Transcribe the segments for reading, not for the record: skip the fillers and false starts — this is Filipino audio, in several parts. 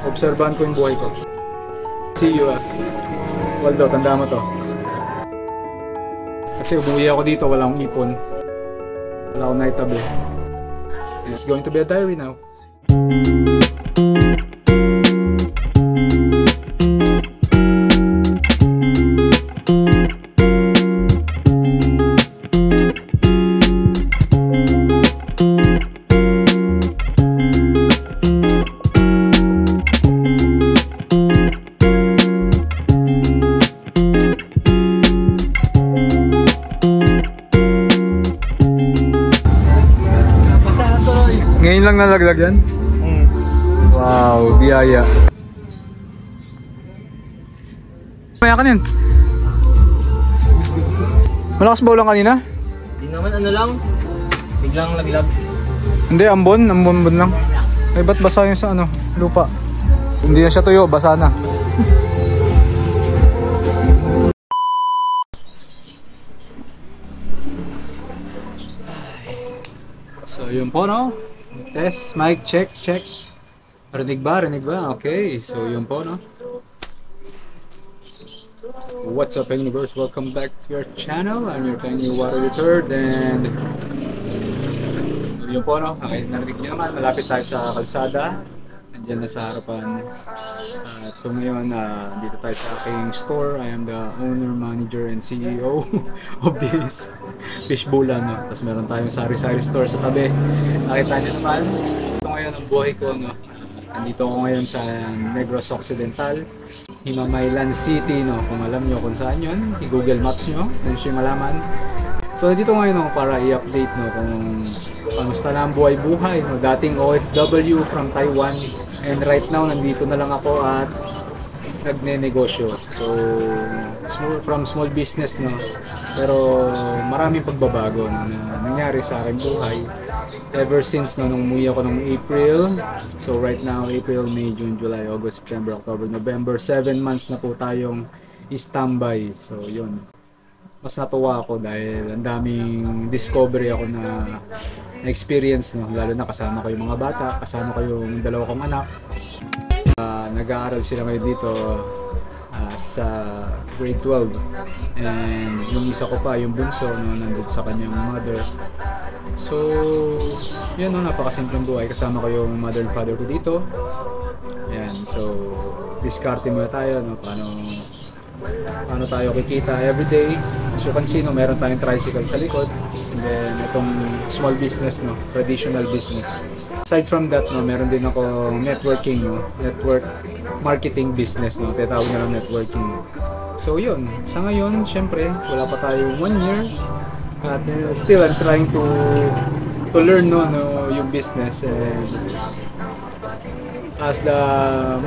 Obserbahan ko yung buhay ko. See you Waldo, tanda mo to. Kasi umuwi ako dito, wala akong ipon. Wala akong naitabi. It's going to be a diary now. Ngayon lang nalaglag yan? Wow, biyaya. Maya ka yan. Malakas ba ulang kanina? Hindi naman, ano lang. Biglang laglag. Hindi, ambon lang. Ay, ba't basa yung sa ano, lupa? Hindi na siya tuyo, basa na. So yun po, no? Test, mic, check. Rinig ba? Okay, so yun po, no? What's up, universe? Welcome back to your channel. I'm your Penny Water Third, and yun po, no? Okay, narinig nyo naman, malapit tayo sa kalsada. Nandiyan na sa harapan. So ngayon, dito tayo sa aking store. I am the owner, manager, and CEO of this fishbowl, no? Tapos meron tayong sari-sari store sa tabi. Nakita nyo naman, ito ngayon ang buhay ko, no? Nandito ako ngayon sa Negros Occidental, Himamaylan City, no? Kung alam nyo kung saan yun, i-Google Maps nyo kung siya malaman. So nandito ngayon ako para i-update, no, kung kamusta na ang buhay-buhay, no? Dating OFW from Taiwan, and right now nandito na lang ako at nagne-negosyo. So from small business, no, pero maraming pagbabago na nangyari sa aking buhay ever since, no, nung umuwi ako ng April. So right now, April, May, June, July, August, September, October, November, 7 months na po tayong standby. So yun, mas natuwa ako dahil ang daming discovery ako na experience, no, lalo na kasama ko yung mga bata, kasama ko yung dalawa kong anak. Nag-aaral sila ngayon dito sa grade 12, and yung isa ko pa, yung bunso, no, nandun sa kanyang mother. So yun, no, napakasimpleng buhay. Kasama ko yung mother and father ko dito. Ayan, so diskarte muna tayo, no, paano tayo kikita everyday. As you can see, no, meron tayong tricycle sa likod, and then itong small business, no, traditional business. Aside from that, no, meron din ako networking, no, network marketing business, no, tinatawag na lang networking. So yun, sa ngayon, syempre, wala pa tayo 1 year, at still I'm trying to learn, no, yung business. And as the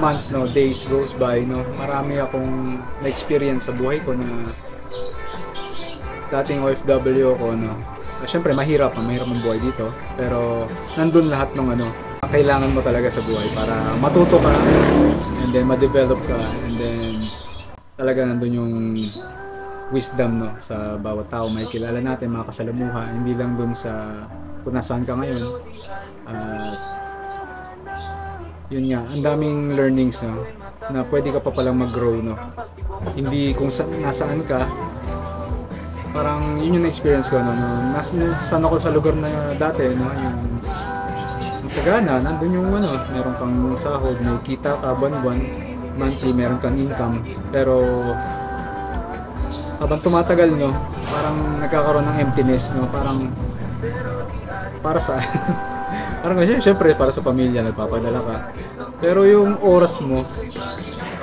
months, no, days goes by, no, marami akong na-experience sa buhay ko na dating OFW ako, no. Siyempre mahirap ang buhay dito, pero nandun lahat ng ano kailangan mo talaga sa buhay para matuto ka, and then ma-develop ka, and then talaga nandun yung wisdom, no, sa bawat tao. May kilala natin, mga kasalamuha, hindi lang dun sa kung nasaan ka ngayon. Yun nga, ang daming learnings, no, na pwede ka pa palang mag-grow, no. Hindi kung nasaan ka, parang yun yung experience ko, no. Nasaan ako sa lugar na dati, no, yung sagana, nandun yung ano, meron kang sahod, may kita ka buwan-buwan, monthly, meron kang income. Pero habang tumatagal, no, parang nagkakaroon ng emptiness, no, parang para saan? Parang syempre para sa pamilya, nagpapadala ka. Pero yung oras mo,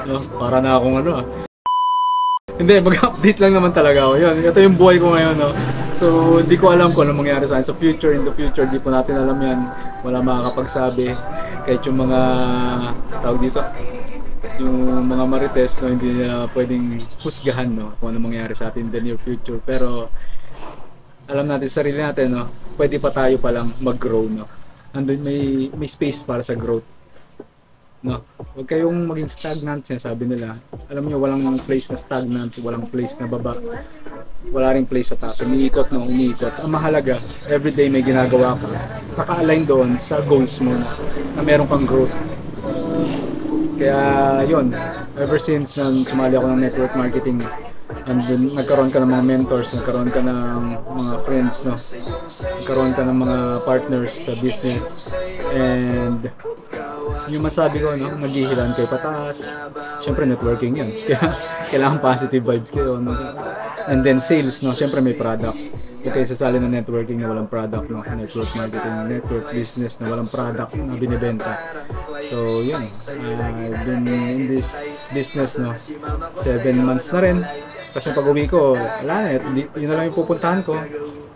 no, para na akong ano, hindi, mag-update lang naman talaga ako. Yun, ito yung buhay ko ngayon, no. So, hindi ko alam kung ano mangyayari sa akin sa future. In the future, di po natin alam yan. Wala makakapagsabi. Kahit yung mga tawag dito, yung mga marites, no, hindi nila pwedeng husgahan, no, kung ano mangyayari sa atin in the near future. Pero alam natin sa sarili natin, no, pwede pa tayo palang mag-grow, no. Andun may space para sa growth, no. Huwag kayong maging stagnant, sinasabi nila. Alam niyo, walang place na stagnant, walang place na baba. Wala ring place sa taas. Umiikot, no, umiikot. Ang mahalaga, everyday may ginagawa ka. Naka-align doon sa goals mo na meron kang growth. Kaya yun, ever since nang sumali ako ng network marketing, and then nagkaroon ka ng mga mentors, nagkaroon ka ng mga friends, no? Nagkaroon ka ng mga partners sa business, and yung masabi ko, no, naghihilan kayo pataas. Siyempre networking yun, kaya kailangan positive vibes kayo, no? And then sales, no, siyempre may product. Huwag kayo sasali ng networking na walang product, no? Network marketing, network business na walang product na binibenta. So yun, I've been in this business, no, 7 months na rin. Kasi pag uwi ko, wala na, yun na lang yung pupuntahan ko.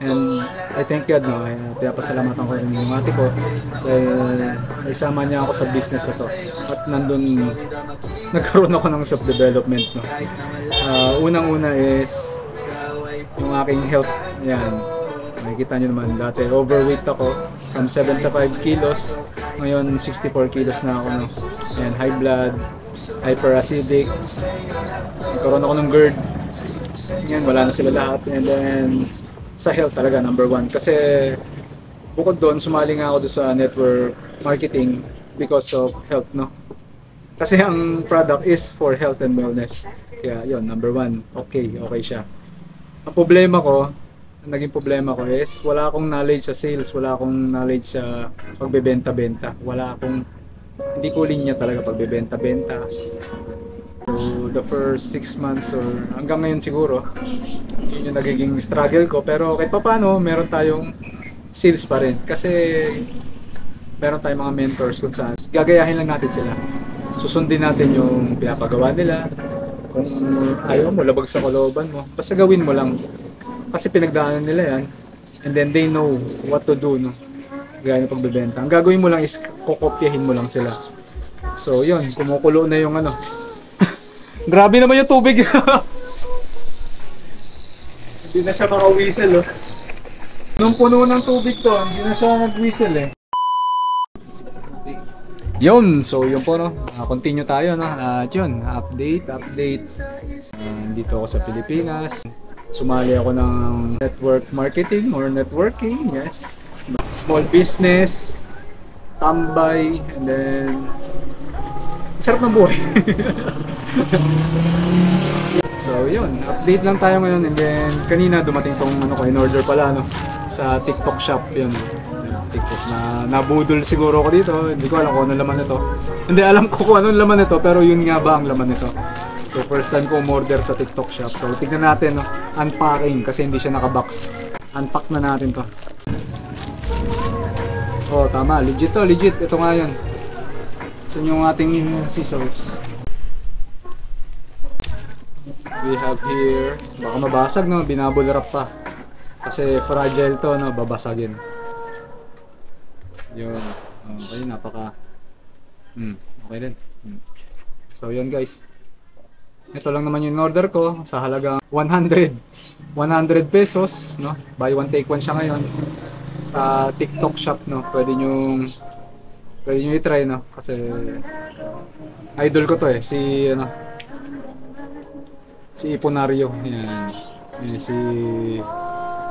And I thank God, no, pinapasalamatan ko rin yung ate ko dahil isama niya ako sa business na to. At nandun, nagkaroon ako ng self-development, no. Unang-una is yung aking health. Yan, nakikita nyo naman, dati overweight ako from 75 kilos, ngayon 64 kilos na ako, no. Yan, high blood, hyperacidic, nagkaroon ako ng GERD. Yan, wala na sila lahat. And then sa health talaga number 1, kasi bukod doon sumali nga ako doon sa network marketing because of health, no, kasi ang product is for health and wellness. Kaya yun, number 1, okay siya. Ang naging problema ko is wala akong knowledge sa sales, wala akong knowledge sa pagbebenta-benta, hindi ko linya talaga pagbebenta-benta. So the first 6 months or hanggang ngayon siguro, yun yung nagiging struggle ko. Pero kahit paano, meron tayong sales pa rin. Kasi meron tayong mga mentors kung saan gagayahin lang natin sila. Susundin natin yung pinapagawa nila. Kung ayaw mo, labag sa kalooban mo, basta gawin mo lang. Kasi pinagdaanan nila yan. And then they know what to do, no? Gaya ng pagbebenta. Ang gagawin mo lang is kokopyahin mo lang sila. So yun, kumukulo na yung ano. Grabe naman yung tubig. Hindi na siya maka-whistle, oh. Nung puno ng tubig to, hindi na siya nag-whistle, eh. Yun, so yun po, no. Continue tayo, no. At yun, update. Dito ako sa Pilipinas. Sumali ako ng network marketing or networking, yes. Small business, tambay, and then sarap ng buhay. So yun, update lang tayo ngayon, and then kanina dumating tong ano ko, in order pala, no, sa TikTok shop yun. TikTok na nabudol siguro ako dito, hindi ko alam kung anong laman nito. Hindi alam ko kung anong laman nito, pero yun nga ba ang laman nito. So first time ko umorder sa TikTok shop. So tignan natin, no, unpacking kasi hindi siya naka-box. Unpack na natin to. Oh, tama, legit to, legit. Ito nga yun. So yung ating scissors. We have here, baka mabasag, no, binabble wrap pa. Kasi fragile to, no, babasagin. Yun. Okay, napaka okay din. So yun guys. Ito lang naman yung order ko sa halagang 100 pesos, no? Buy one take one siya ngayon sa TikTok shop, no. Pwede nyo i-try, no, kasi idol ko to, eh, si Iponario, yan. Si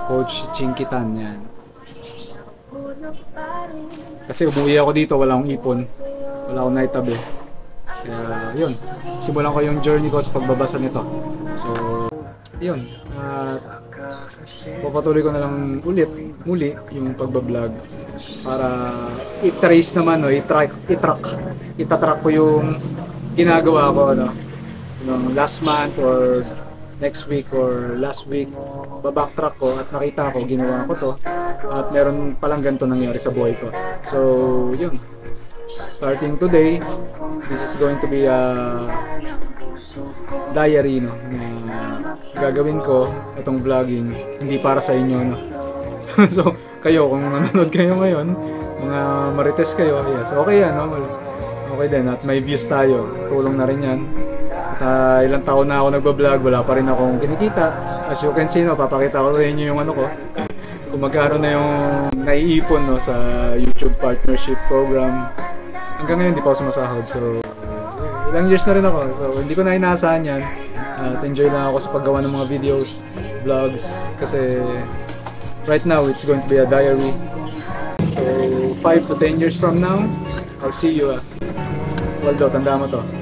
Coach Chinkitan, yan. Kasi umuwi ako dito, wala akong ipon, wala akong naitabi. Kaya yun, simulan ko yung journey ko sa pagbabasa nito. So yun, papatuloy ko na lang muli yung pagbablog para i-trace naman, no, itatrack ko yung ginagawa ko, ano, yung last month or next week or last week. Babacktrack ko at nakita ko, ginawa ko to at meron palang ganito nangyari sa buhay ko. So yun, starting today, this is going to be a diary, no, na gagawin ko itong vlogging hindi para sa inyo, no. So kayo, kung nanonood kayo ngayon, mga marites kayo, yes, okay yan, no? Okay din at may views tayo, tulong na rin yan. At ilang taon na ako nagbablog, wala pa rin akong kinikita. As you can see, no, papakita ko sa inyo yung ano ko, kung magkano na yung naiipon, no, sa YouTube partnership program. Hanggang ngayon hindi pa ako sumasahod, so ilang years na rin ako, so hindi ko na inaasahan yan. At enjoy lang ako sa paggawa ng mga videos, vlogs, kasi right now it's going to be a diary. So 5 to 10 years from now, I'll see you. Waldo, tanda mo to.